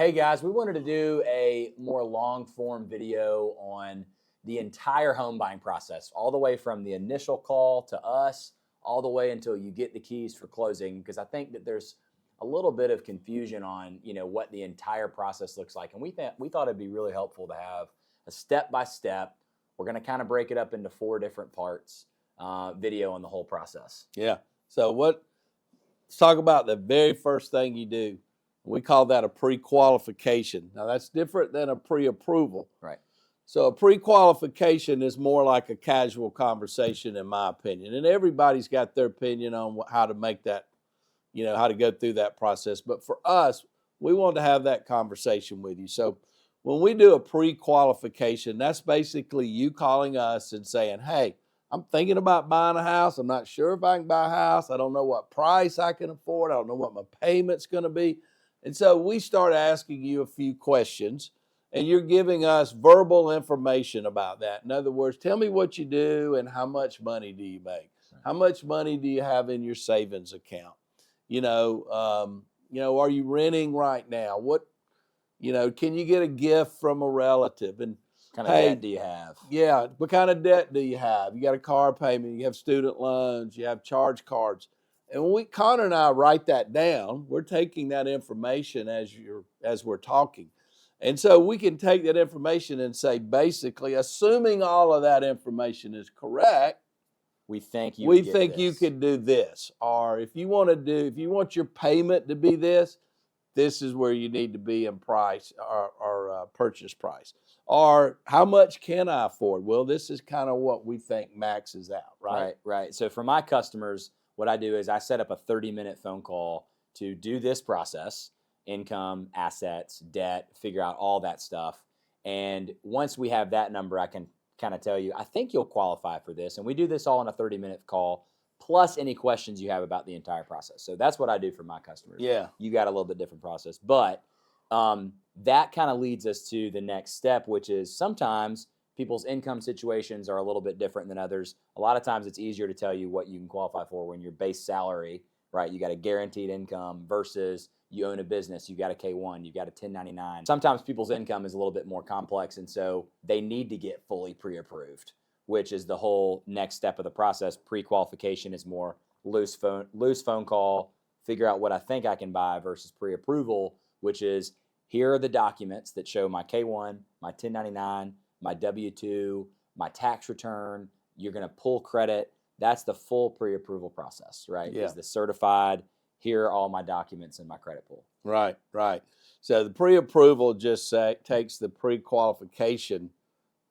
Hey guys, we wanted to do a more long form video on the entire home buying process, all the way from the initial call to us, all the way until you get the keys for closing, because I think that there's a little bit of confusion on, what the entire process looks like. And we thought it'd be really helpful to have a step by step. We're going to kind of break it up into 4 different parts, video on the whole process. Yeah. So let's talk about the very first thing you do. We call that a pre-qualification. Now that's different than a pre-approval. Right. So a pre-qualification is more like a casual conversation, in my opinion. And everybody's got their opinion on how to make that, how to go through that process. But for us, we want to have that conversation with you. So when we do a pre-qualification, that's basically you calling us and saying, hey, I'm thinking about buying a house. I'm not sure if I can buy a house. I don't know what price I can afford. I don't know what my payment's going to be. And so we start asking you a few questions, and you're giving us verbal information about that. In other words, tell me what you do and how much money do you make? How much money do you have in your savings account? Are you renting right now? Can you get a gift from a relative? And What kind of debt do you have? Yeah, what kind of debt do you have? You got a car payment, you have student loans, you have charge cards. And when Connor and I write that down, we're taking that information as we're talking. And so we can take that information and say, basically, assuming all of that information is correct, we think you could do this. Or if you want your payment to be this is where you need to be in price or purchase price. Or how much can I afford? Well, this is kind of what we think maxes out, right? Right. So for my customers, what I do is I set up a 30-minute phone call to do this process: income, assets, debt, figure out all that stuff. And once we have that number, I can kind of tell you, I think you'll qualify for this. And we do this all in a 30-minute call, plus any questions you have about the entire process. So that's what I do for my customers. Yeah. You got a little bit different process. But that kind of leads us to the next step, which is sometimes people's income situations are a little bit different than others. A lot of times it's easier to tell you what you can qualify for when your base salary, right? You got a guaranteed income versus you own a business, you got a K-1, you got a 1099. Sometimes people's income is a little bit more complex, and so they need to get fully pre-approved, which is the whole next step of the process. Pre-qualification is more loose phone call, figure out what I think I can buy, versus pre-approval, which is here are the documents that show my K-1, my 1099, my W-2, my tax return. You're going to pull credit. That's the full pre-approval process, right? Yeah. Is the certified, here are all my documents in my credit pool. Right. So the pre-approval just takes the pre-qualification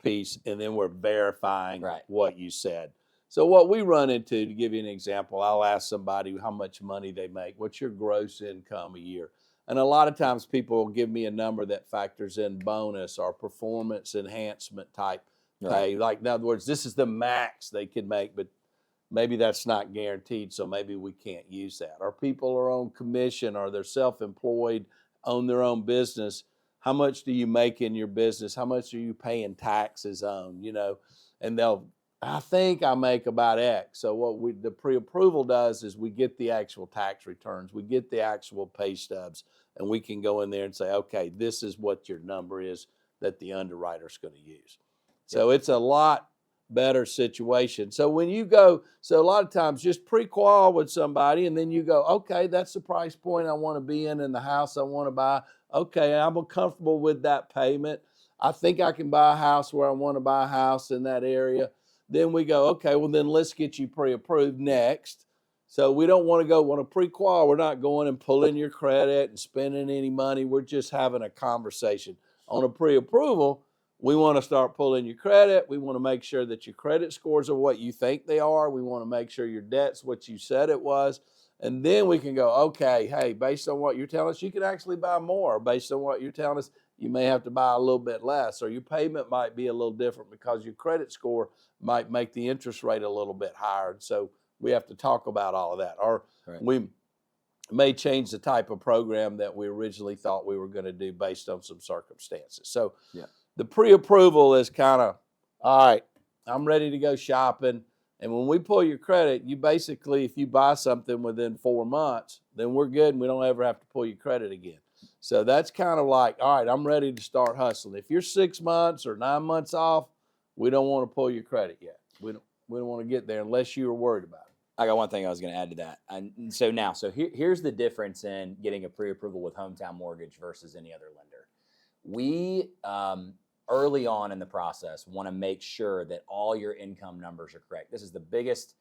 piece, and then we're verifying what you said. So what we run into, to give you an example, I'll ask somebody how much money they make. What's your gross income a year? And a lot of times people will give me a number that factors in bonus or performance enhancement type pay. Like, in other words, this is the max they can make, but maybe that's not guaranteed, so maybe we can't use that. Or people are on commission, or they're self-employed, own their own business. How much do you make in your business? How much are you paying taxes on? And I think I make about X. So what the pre-approval does is we get the actual tax returns, we get the actual pay stubs, and we can go in there and say, okay, this is what your number is that the underwriter's going to use. So it's a lot better situation. So when you go, a lot of times just pre-qual with somebody, and then you go, okay, that's the price point I want to be in the house I want to buy. Okay, I'm comfortable with that payment. I think I can buy a house where I want to buy a house in that area. Then we go, okay, well then let's get you pre-approved next. So we don't want to go on a pre-qual. We're not going and pulling your credit and spending any money. We're just having a conversation. On a pre-approval, we want to start pulling your credit. We want to make sure that your credit scores are what you think they are. We want to make sure your debt's what you said it was. And then we can go, okay, hey, based on what you're telling us, you can actually buy more. Based on what you're telling us, you may have to buy a little bit less, or your payment might be a little different because your credit score might make the interest rate a little bit higher. And so we have to talk about all of that. Or we may change the type of program that we originally thought we were going to do based on some circumstances. So the pre-approval is kind of, all right, I'm ready to go shopping. And when we pull your credit, you basically, if you buy something within 4 months, then we're good and we don't ever have to pull your credit again. So that's kind of like, all right, I'm ready to start hustling. If you're 6 months or 9 months off, we don't want to pull your credit yet. We don't want to get there unless you are worried about it. I got one thing I was going to add to that. And so here's the difference in getting a pre-approval with Hometown Mortgage versus any other lender. We, early on in the process, want to make sure that all your income numbers are correct. This is the biggest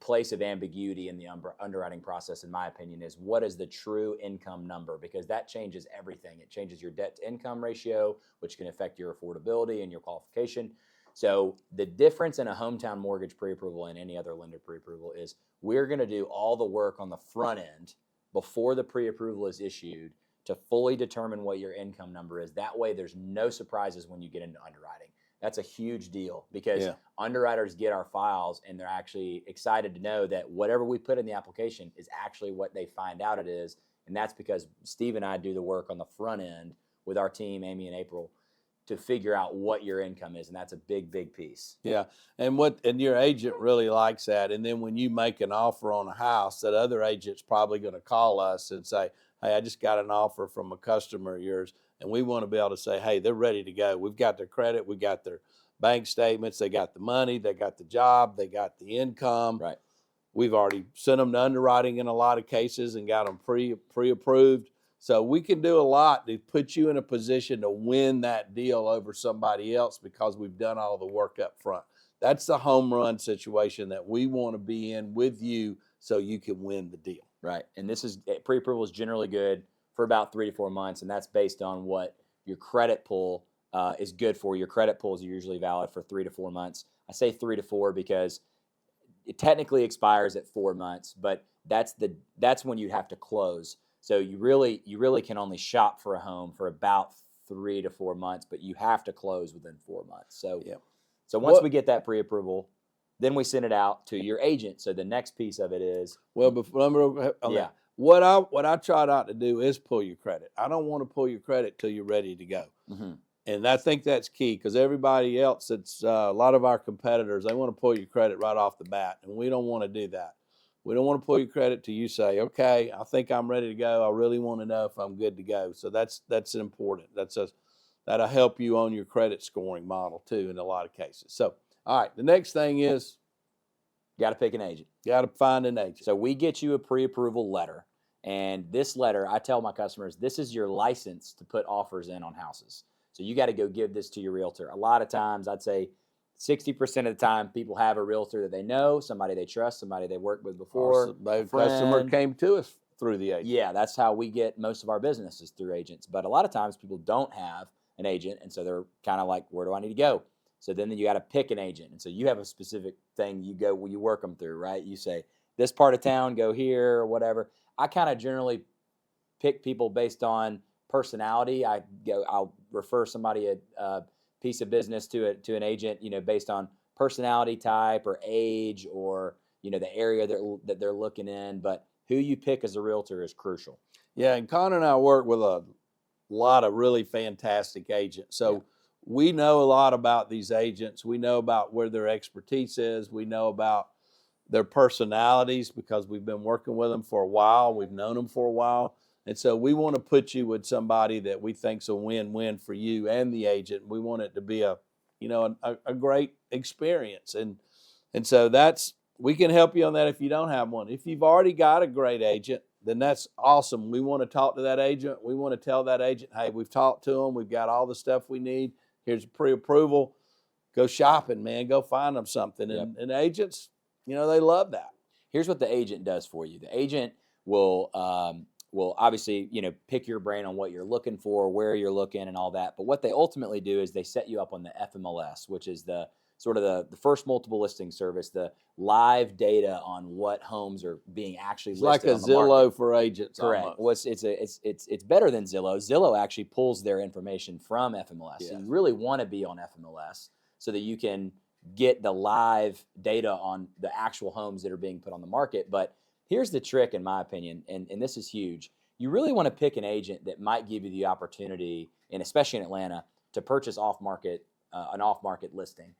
place of ambiguity in the underwriting process, in my opinion, is what is the true income number, because that changes everything. It changes your debt to income ratio, which can affect your affordability and your qualification. So the difference in a Hometown Mortgage pre-approval and any other lender pre-approval is we're going to do all the work on the front end before the pre-approval is issued to fully determine what your income number is. That way there's no surprises when you get into underwriting. That's a huge deal, because underwriters get our files and they're actually excited to know that whatever we put in the application is actually what they find out it is. And that's because Steve and I do the work on the front end with our team, Amy and April, to figure out what your income is. And that's a big, big piece. Yeah. And your agent really likes that. And then when you make an offer on a house, that other agent's probably going to call us and say, hey, I just got an offer from a customer of yours. And we want to be able to say, hey, they're ready to go. We've got their credit. We got their bank statements. They got the money. They got the job. They got the income. Right. We've already sent them to underwriting in a lot of cases and got them pre-approved. So we can do a lot to put you in a position to win that deal over somebody else because we've done all the work up front. That's the home run situation that we want to be in with you so you can win the deal. Right. And this is, pre-approval is generally good for about 3 to 4 months, and that's based on what your credit pull is good for. Your credit pulls are usually valid for 3 to 4 months. I say 3 to 4 because it technically expires at 4 months, but that's when you have to close. So you really can only shop for a home for about 3 to 4 months, but you have to close within 4 months. So so once we get that pre-approval, then we send it out to your agent. So the next piece of it is what I try not to do is pull your credit. I don't want to pull your credit till you're ready to go. Mm-hmm. And I think that's key, because everybody else, it's a lot of our competitors, they want to pull your credit right off the bat, and we don't want to do that. We don't want to pull your credit till you say, okay, I think I'm ready to go. I really want to know if I'm good to go. So that's important. That'll help you on your credit scoring model too in a lot of cases. So, all right, the next thing is got to pick an agent. Got to find an agent. So we get you a pre-approval letter, and this letter, I tell my customers, this is your license to put offers in on houses. So you got to go give this to your realtor. A lot of times, I'd say 60% of the time, people have a realtor that they know, somebody they trust, somebody they worked with before. A customer came to us through the agent. Yeah, that's how we get most of our businesses, through agents. But a lot of times, people don't have an agent, and so they're kind of like, where do I need to go? So then you got to pick an agent. And so you have a specific thing you work them through, right? You say, this part of town, go here, or whatever. I kind of generally pick people based on personality. I'll refer somebody a piece of business to an agent, based on personality type or age or, the area that they're looking in. But who you pick as a realtor is crucial. Yeah, and Con and I work with a lot of really fantastic agents. So we know a lot about these agents. We know about where their expertise is. We know about their personalities because we've been working with them for a while. We've known them for a while. And so we want to put you with somebody that we think's a win-win for you and the agent. We want it to be a great experience. And so we can help you on that if you don't have one. If you've already got a great agent, then that's awesome. We want to talk to that agent. We want to tell that agent, hey, we've talked to them. We've got all the stuff we need. Here's a pre-approval. Go shopping, man. Go find them something. And agents, they love that. Here's what the agent does for you. The agent will obviously, pick your brain on what you're looking for, where you're looking, and all that. But what they ultimately do is they set you up on the FMLS, which is the sort of the first multiple listing service, the live data on what homes are being actually listed on the market. It's like a Zillow for agents. Correct. Well, it's better than Zillow. Zillow actually pulls their information from FMLS. Yes. So you really want to be on FMLS so that you can get the live data on the actual homes that are being put on the market. But here's the trick, in my opinion, and this is huge. You really want to pick an agent that might give you the opportunity, and especially in Atlanta, to purchase an off-market listing,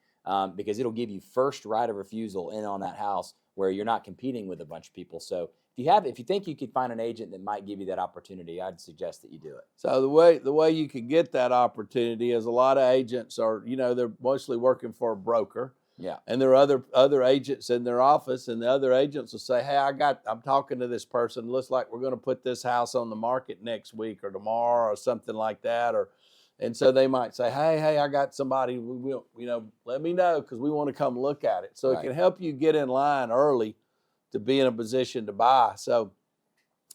because it'll give you first right of refusal in on that house where you're not competing with a bunch of people. So if you think you could find an agent that might give you that opportunity, I'd suggest that you do it. So the way you could get that opportunity is a lot of agents are, they're mostly working for a broker. Yeah. And there are other agents in their office, and the other agents will say, hey, I'm talking to this person. Looks like we're going to put this house on the market next week or tomorrow or something like that. And so they might say, hey, I got somebody, let me know because we want to come look at it. So It can help you get in line early to be in a position to buy. So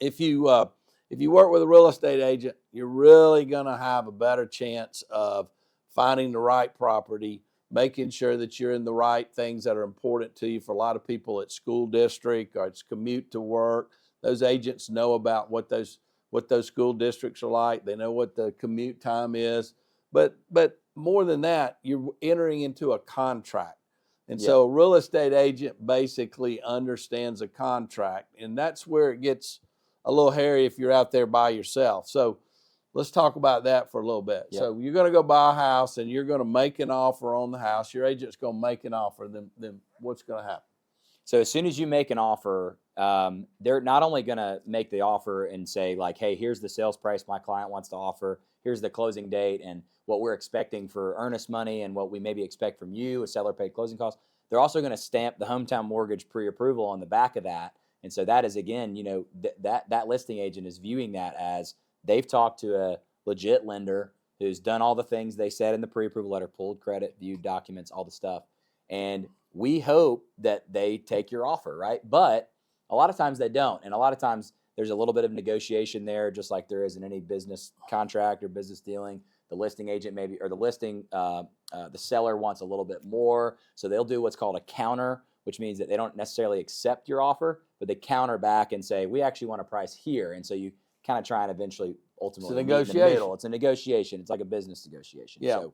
if you work with a real estate agent, you're really going to have a better chance of finding the right property, making sure that you're in the right things that are important to you. For a lot of people, it's school district or it's commute to work. Those agents know about what those school districts are like. They know what the commute time is. But more than that, you're entering into a contract. And so a real estate agent basically understands a contract, and that's where it gets a little hairy if you're out there by yourself. So let's talk about that for a little bit. Yep. So you're going to go buy a house and you're going to make an offer on the house. Your agent's going to make an offer. Then what's going to happen? So as soon as you make an offer, they're not only going to make the offer and say like, hey, here's the sales price my client wants to offer. Here's the closing date and what we're expecting for earnest money and what we maybe expect from you, a seller paid closing costs. They're also going to stamp the hometown mortgage pre-approval on the back of that. And so that is, again, that listing agent is viewing that as they've talked to a legit lender who's done all the things they said in the pre-approval letter, pulled credit, viewed documents, all the stuff. And we hope that they take your offer, right? But a lot of times they don't. And a lot of times there's a little bit of negotiation there, just like there is in any business contract or business dealing. The listing agent maybe, or the seller wants a little bit more. So they'll do what's called a counter, which means that they don't necessarily accept your offer, but they counter back and say, we actually want a price here. And so you kind of try and eventually ultimately meet in the middle. It's a negotiation. It's like a business negotiation. Yeah.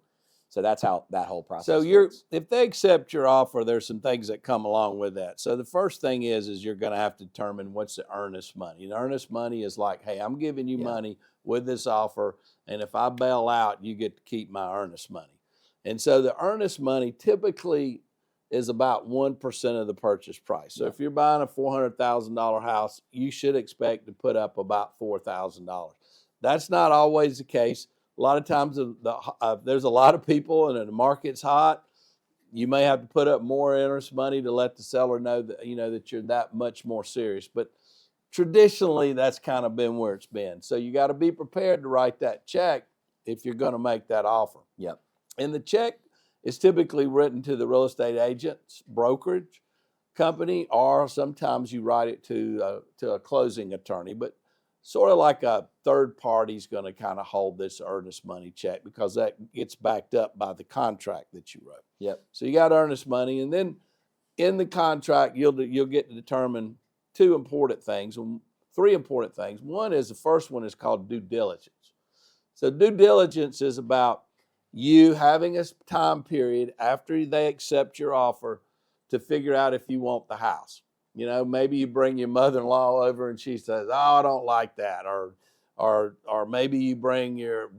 So that's how that whole process works. If they accept your offer, there's some things that come along with that. So the first thing is you're going to have to determine what's the earnest money. And earnest money is like, hey, I'm giving you money with this offer, and if I bail out, you get to keep my earnest money. And so the earnest money typically is about 1% of the purchase price. So if you're buying a $400,000 house, you should expect to put up about $4,000. That's not always the case. A lot of times there's a lot of people and the market's hot. You may have to put up more earnest money to let the seller know that, that you're that much more serious. But traditionally, that's kind of been where it's been. So you got to be prepared to write that check if you're going to make that offer. Yep. And the check is typically written to the real estate agent's brokerage company, or sometimes you write it to a closing attorney. But sort of like a third party is going to kind of hold this earnest money check because that gets backed up by the contract that you wrote. Yep. So you got earnest money, and then in the contract you'll get to determine three important things. The first one is called due diligence. So due diligence is about you having a time period after they accept your offer to figure out if you want the house. Maybe you bring your mother-in-law over and she says, oh, I don't like that. Or maybe you bring your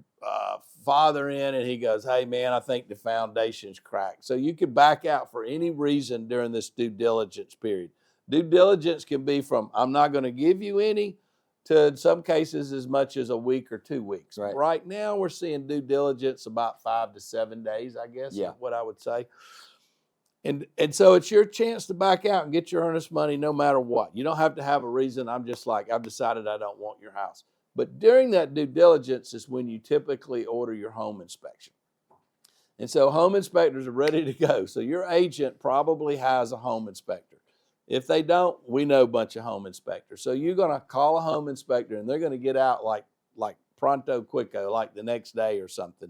father in and he goes, hey, man, I think the foundation's cracked. So you can back out for any reason during this due diligence period. Due diligence can be from I'm not going to give you any to, in some cases, as much as a week or 2 weeks. Right. Right now, we're seeing due diligence about 5 to 7 days, I guess, is what I would say. And so it's your chance to back out and get your earnest money no matter what. You don't have to have a reason. I'm just like, I've decided I don't want your house. But during that due diligence is when you typically order your home inspection. And so home inspectors are ready to go. So your agent probably has a home inspector. If they don't, we know a bunch of home inspectors. So you're going to call a home inspector and they're going to get out like pronto quico, like the next day or something.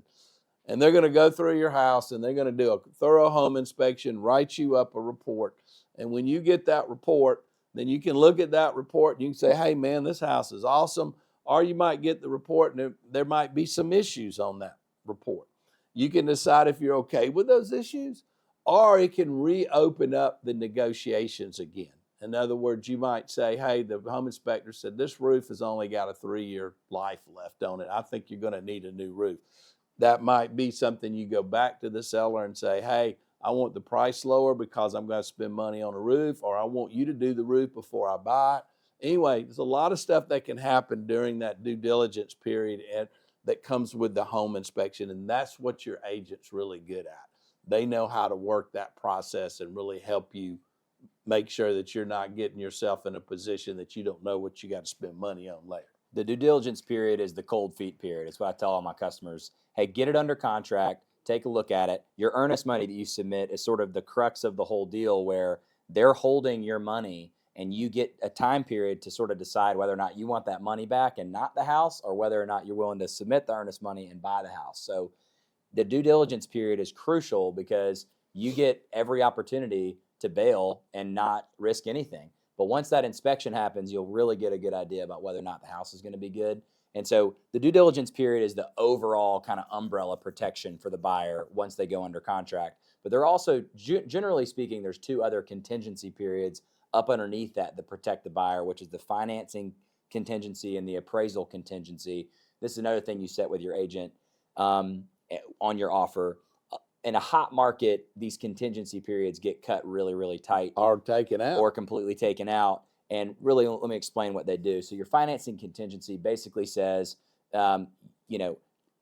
And they're going to go through your house and they're going to do a thorough home inspection, write you up a report. And when you get that report, then you can look at that report and you can say, hey, man, this house is awesome. Or you might get the report and there might be some issues on that report. You can decide if you're okay with those issues, or it can reopen up the negotiations again. In other words, you might say, hey, the home inspector said this roof has only got a 3-year life left on it. I think you're going to need a new roof. That might be something you go back to the seller and say, hey, I want the price lower because I'm going to spend money on a roof, or I want you to do the roof before I buy it. anyway, there's a lot of stuff that can happen during that due diligence period and that comes with the home inspection, and that's what your agent's really good at. They know how to work that process and really help you make sure that you're not getting yourself in a position that you don't know what you got to spend money on later. The due diligence period is the cold feet period. It's what I tell all my customers. Hey, get it under contract, take a look at it. Your earnest money that you submit is sort of the crux of the whole deal, where they're holding your money and you get a time period to sort of decide whether or not you want that money back and not the house, or whether or not you're willing to submit the earnest money and buy the house. So the due diligence period is crucial because you get every opportunity to bail and not risk anything. But once that inspection happens, you'll really get a good idea about whether or not the house is going to be good. And so the due diligence period is the overall kind of umbrella protection for the buyer once they go under contract. But there are also, generally speaking, there's two other contingency periods up underneath that protect the buyer, which is the financing contingency and the appraisal contingency. This is another thing you set with your agent on your offer. In a hot market, these contingency periods get cut really, really tight. Or taken out. Or completely taken out. And really, let me explain what they do. So your financing contingency basically says,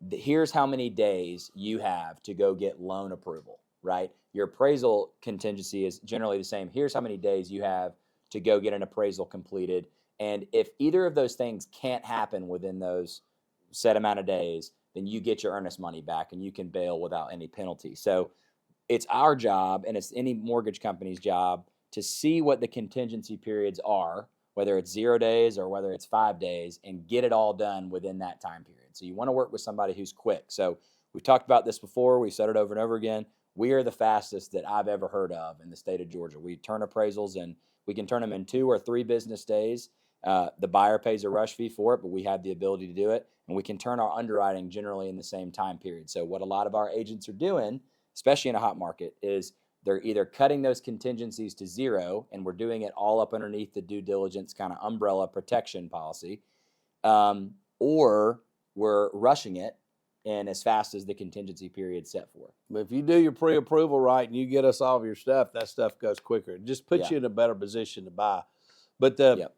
here's how many days you have to go get loan approval, right? Your appraisal contingency is generally the same. Here's how many days you have to go get an appraisal completed. And if either of those things can't happen within those set amount of days, then you get your earnest money back and you can bail without any penalty. So it's our job, and it's any mortgage company's job, to see what the contingency periods are, whether it's 0 days or whether it's 5 days, and get it all done within that time period. So you want to work with somebody who's quick. So we've talked about this before. We've said it over and over again. We are the fastest that I've ever heard of in the state of Georgia. We turn appraisals, and we can turn them in 2 or 3 business days. The buyer pays a rush fee for it, but we have the ability to do it. And we can turn our underwriting generally in the same time period. So what a lot of our agents are doing, especially in a hot market, is they're either cutting those contingencies to 0, and we're doing it all up underneath the due diligence kind of umbrella protection policy, or we're rushing it and as fast as the contingency period set for. But if you do your pre-approval right and you get us all of your stuff, that stuff goes quicker. It just puts you in a better position to buy. But the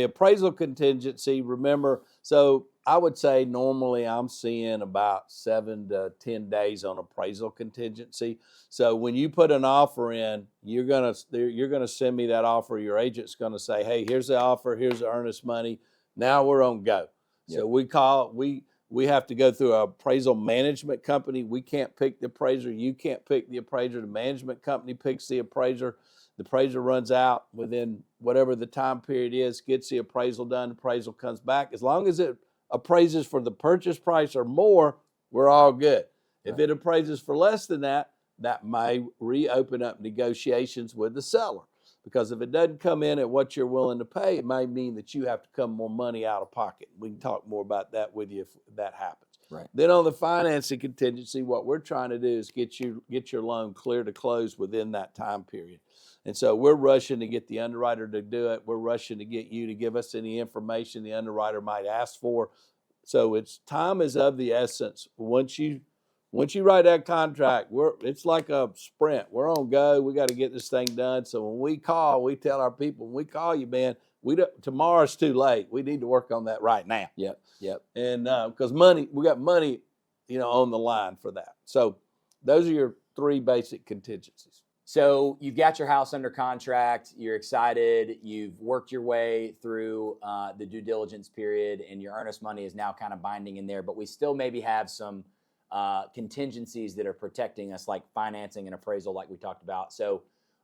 appraisal contingency, remember, so I would say normally I'm seeing about 7 to 10 days on appraisal contingency. So when you put an offer in, you're gonna send me that offer. Your agent's gonna say, hey, here's the offer, here's the earnest money. Now we're on go. So we have to go through an appraisal management company. We can't pick the appraiser. You can't pick the appraiser. The management company picks the appraiser. The appraiser runs out within whatever the time period is, gets the appraisal done, the appraisal comes back. As long as it appraises for the purchase price or more, we're all good. If it appraises for less than that, that may reopen up negotiations with the seller. Because if it doesn't come in at what you're willing to pay, it may mean that you have to come more money out of pocket. We can talk more about that with you if that happens. Right. Then on the financing contingency, what we're trying to do is get your loan clear to close within that time period. And so we're rushing to get the underwriter to do it. We're rushing to get you to give us any information the underwriter might ask for. So time is of the essence. Once you write that contract, it's like a sprint. We're on go. We got to get this thing done. So when we call, we tell our people, when we call you, man, tomorrow's too late. We need to work on that right now. Yep. And because we got money, on the line for that. So those are your 3 basic contingencies. So you've got your house under contract, you're excited, you've worked your way through the due diligence period, and your earnest money is now kind of binding in there, but we still maybe have some contingencies that are protecting us, like financing and appraisal, like we talked about. So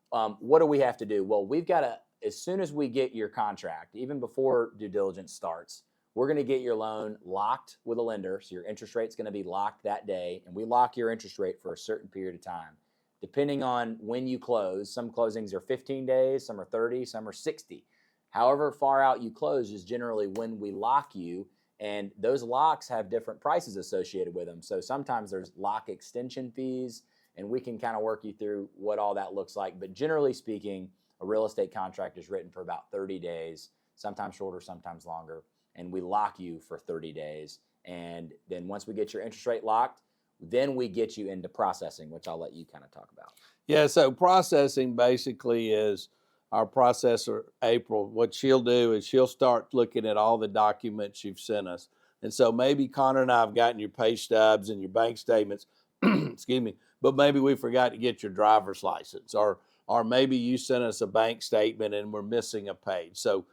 what do we have to do? Well, we've got to, as soon as we get your contract, even before due diligence starts, we're going to get your loan locked with a lender. So your interest rate's going to be locked that day, and we lock your interest rate for a certain period of time. Depending on when you close, some closings are 15 days, some are 30, some are 60. However far out you close is generally when we lock you, and those locks have different prices associated with them. So sometimes there's lock extension fees, and we can kind of work you through what all that looks like. But generally speaking, a real estate contract is written for about 30 days, sometimes shorter, sometimes longer, and we lock you for 30 days. And then once we get your interest rate locked, then we get you into processing, which I'll let you kind of talk about. Yeah, so processing basically is our processor, April, what she'll do is she'll start looking at all the documents you've sent us. And so maybe Connor and I have gotten your pay stubs and your bank statements, excuse me, but maybe we forgot to get your driver's license, or maybe you sent us a bank statement and we're missing a page. So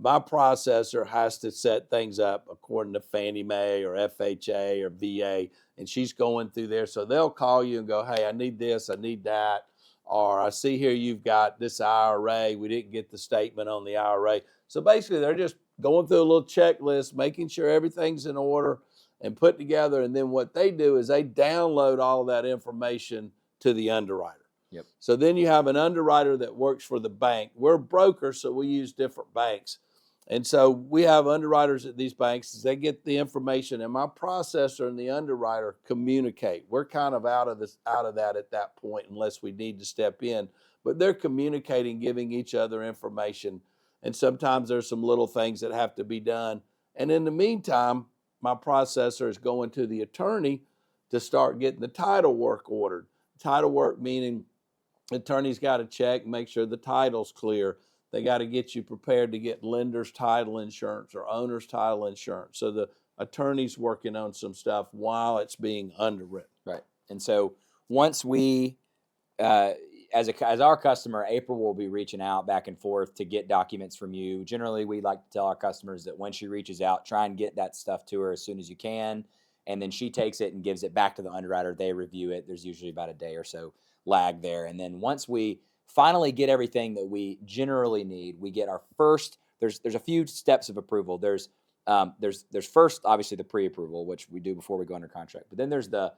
my processor has to set things up according to Fannie Mae or FHA or VA, and she's going through there. So they'll call you and go, hey, I need this, I need that, or I see here you've got this IRA. We didn't get the statement on the IRA. So basically they're just going through a little checklist, making sure everything's in order and put together. And then what they do is they download all of that information to the underwriter. Yep. So then you have an underwriter that works for the bank. We're brokers, so we use different banks. And so we have underwriters at these banks. They get the information, and my processor and the underwriter communicate. We're kind of out of that at that point unless we need to step in. But they're communicating, giving each other information. And sometimes there's some little things that have to be done. And in the meantime, my processor is going to the attorney to start getting the title work ordered. Title work meaning the attorney's got to check, make sure the title's clear. They got to get you prepared to get lender's title insurance or owner's title insurance. So the attorney's working on some stuff while it's being underwritten. Right. And so once we, as our customer, April will be reaching out back and forth to get documents from you. Generally, we like to tell our customers that when she reaches out, try and get that stuff to her as soon as you can. And then she takes it and gives it back to the underwriter. They review it. There's usually about a day or so lag there. And then once we finally get everything that we generally need, we get our first, there's a few steps of approval. There's first, obviously, the pre-approval, which we do before we go under contract. But then there's the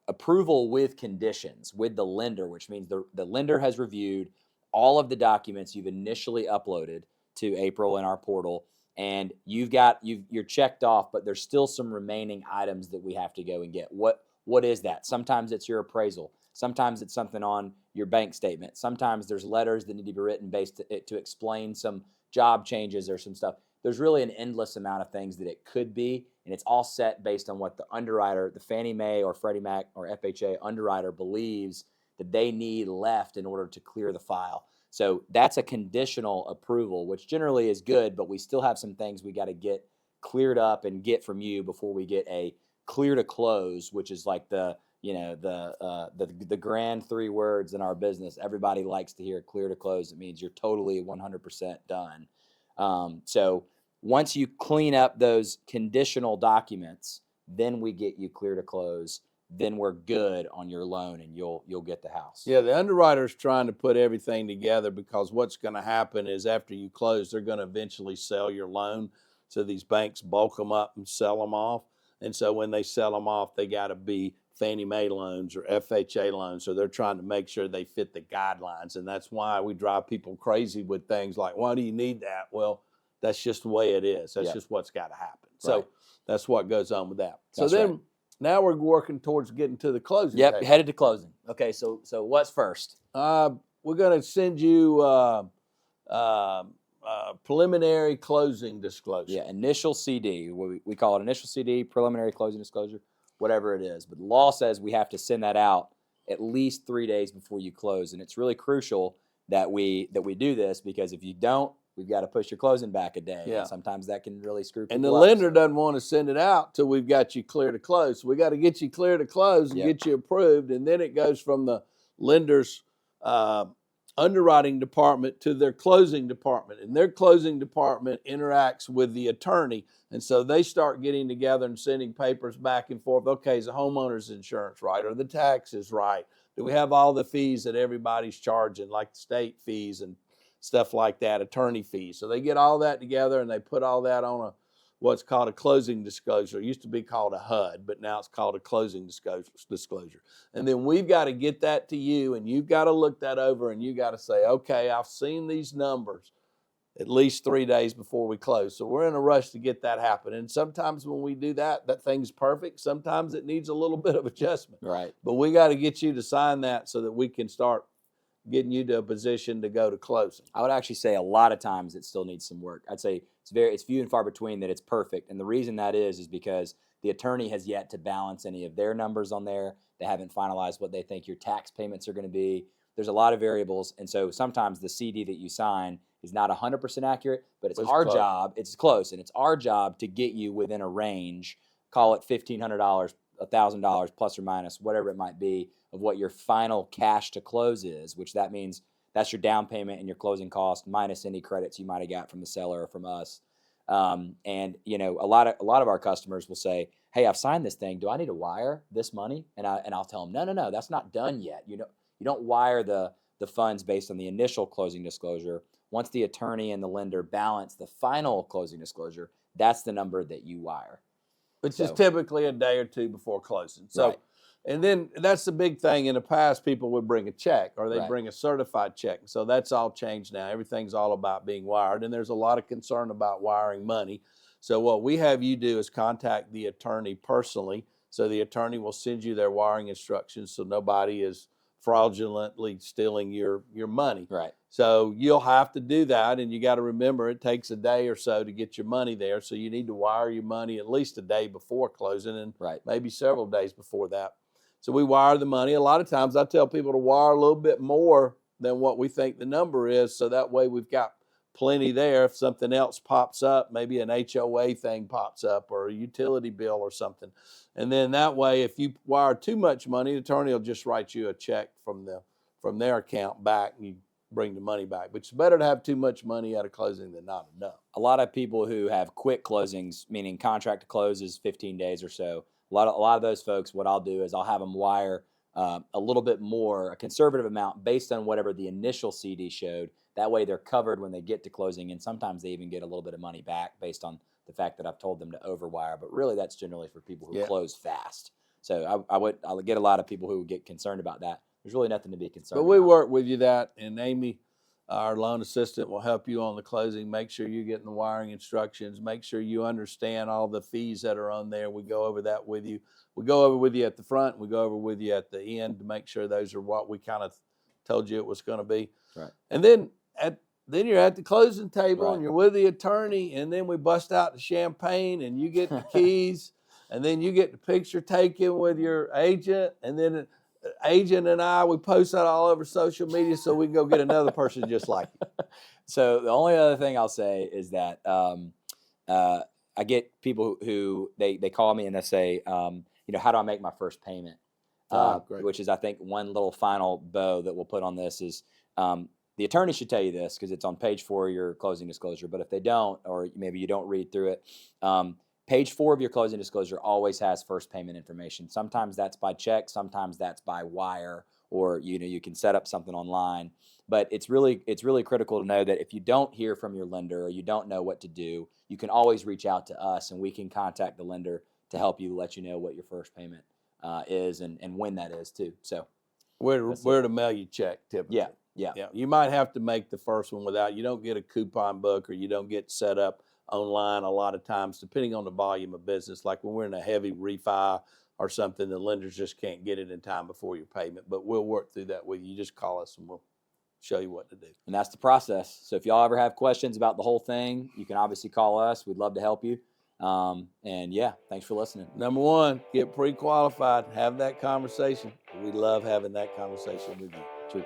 approval with conditions with the lender, which means the lender has reviewed all of the documents you've initially uploaded to April in our portal, and you're checked off, but there's still some remaining items that we have to go and get. What is that? Sometimes it's your appraisal. Sometimes it's something on your bank statement. Sometimes there's letters that need to be written to explain some job changes or some stuff. There's really an endless amount of things that it could be, and it's all set based on what the underwriter, the Fannie Mae or Freddie Mac or FHA underwriter believes that they need left in order to clear the file. So that's a conditional approval, which generally is good, but we still have some things we got to get cleared up and get from you before we get a clear to close, which is like the grand 3 words in our business. Everybody likes to hear clear to close. It means you're totally 100% done. So once you clean up those conditional documents, then we get you clear to close. Then we're good on your loan, and you'll get the house. Yeah, the underwriter's trying to put everything together, because what's going to happen is after you close, they're going to eventually sell your loan. So these banks bulk them up and sell them off. And so when they sell them off, they got to be Fannie Mae loans or FHA loans. So they're trying to make sure they fit the guidelines. And that's why we drive people crazy with things like, why do you need that? Well, that's just the way it is. That's just what's got to happen. So that's what goes on with that. So then now we're working towards getting to the closing. Yep, headed to closing. Okay, so what's first? We're going to send you preliminary closing disclosure. Yeah, initial CD. We call it initial CD, preliminary closing disclosure, whatever it is. But the law says we have to send that out at least 3 days before you close. And it's really crucial that we do this, because if you don't, we've got to push your closing back a day. Yeah. And sometimes that can really screw people up. And the lender doesn't want to send it out till we've got you clear to close. So we got to get you clear to close and get you approved. And then it goes from the lender's underwriting department to their closing department. And their closing department interacts with the attorney. And so they start getting together and sending papers back and forth. Okay, is the homeowner's insurance right? Are the taxes right? Do we have all the fees that everybody's charging, like the state fees and stuff like that, attorney fees? So they get all that together and they put all that on what's called a closing disclosure. It used to be called a HUD, but now it's called a closing disclosure. And then we've got to get that to you, and you've got to look that over, and you got to say, okay, I've seen these numbers at least 3 days before we close. So we're in a rush to get that happen. And sometimes when we do that, that thing's perfect. Sometimes it needs a little bit of adjustment. Right. But we got to get you to sign that so that we can start getting you to a position to go to closing. I would actually say a lot of times it still needs some work. I'd say it's few and far between that it's perfect. And the reason that is because the attorney has yet to balance any of their numbers on there. They haven't finalized what they think your tax payments are going to be. there's a lot of variables. And so sometimes the CD that you sign is not 100% accurate, but it's our close. job, it's close, and it's our job to get you within a range, call it $1,500, $1,000 plus or minus, whatever it might be, of what your final cash to close is, which that means that's your down payment and your closing cost minus any credits you might have got from the seller or from us. And you know, a lot of our customers will say, "Hey, I've signed this thing. Do I need to wire this money?" And I'll tell them, "No, that's not done yet. You don't wire the funds based on the initial closing disclosure. Once the attorney and the lender balance the final closing disclosure, that's the number that you wire." Which is typically a day or two before closing. So, right. And then that's the big thing. In the past, people would bring a check or they'd bring a certified check. So that's all changed now. Everything's all about being wired. And there's a lot of concern about wiring money. So what we have you do is contact the attorney personally. So the attorney will send you their wiring instructions so nobody is fraudulently stealing your money. Right. So you'll have to do that, and you got to remember it takes a day or so to get your money there. So you need to wire your money at least a day before closing, and maybe several days before that. So we wire the money. A lot of times I tell people to wire a little bit more than what we think the number is, so that way we've got plenty there. If something else pops up, maybe an HOA thing pops up or a utility bill or something. And then that way, if you wire too much money, the attorney will just write you a check from their account back, and you bring the money back. But it's better to have too much money at a closing than not enough. A lot of people who have quick closings, meaning contract to close is 15 days or so, a lot of those folks, what I'll do is I'll have them wire a little bit more, a conservative amount based on whatever the initial CD showed. That way they're covered when they get to closing, and sometimes they even get a little bit of money back based on the fact that I've told them to overwire. But really, that's generally for people who close fast. So I'll get a lot of people who get concerned about that. There's really nothing to be concerned about. But we work with you that, and Amy, our loan assistant, will help you on the closing. Make sure you're getting the wiring instructions. Make sure you understand all the fees that are on there. We go over that with you. We go over with you at the front. We go over with you at the end to make sure those are what we kind of told you it was going to be. Right. And then you're at the closing table and you're with the attorney, and then we bust out the champagne and you get the keys, and then you get the picture taken with your agent, and then agent and we post that all over social media so we can go get another person just like you. So the only other thing I'll say is that I get people who they call me and they say, how do I make my first payment? Which is, I think, one little final bow that we'll put on this is the attorney should tell you this because it's on page 4 of your closing disclosure. But if they don't, or maybe you don't read through it, page 4 of your closing disclosure always has first payment information. Sometimes that's by check, sometimes that's by wire, or you can set up something online. But it's really critical to know that if you don't hear from your lender or you don't know what to do, you can always reach out to us and we can contact the lender to help you, let you know what your first payment is and when that is too. So where to mail your check typically. Yeah. You might have to make the first one you don't get a coupon book or you don't get set up online a lot of times, depending on the volume of business. Like when we're in a heavy refi or something, the lenders just can't get it in time before your payment. But we'll work through that with you. You just call us and we'll show you what to do. And that's the process. So if y'all ever have questions about the whole thing, you can obviously call us. We'd love to help you. And thanks for listening. Number 1, get pre-qualified. Have that conversation. We love having that conversation with you. True.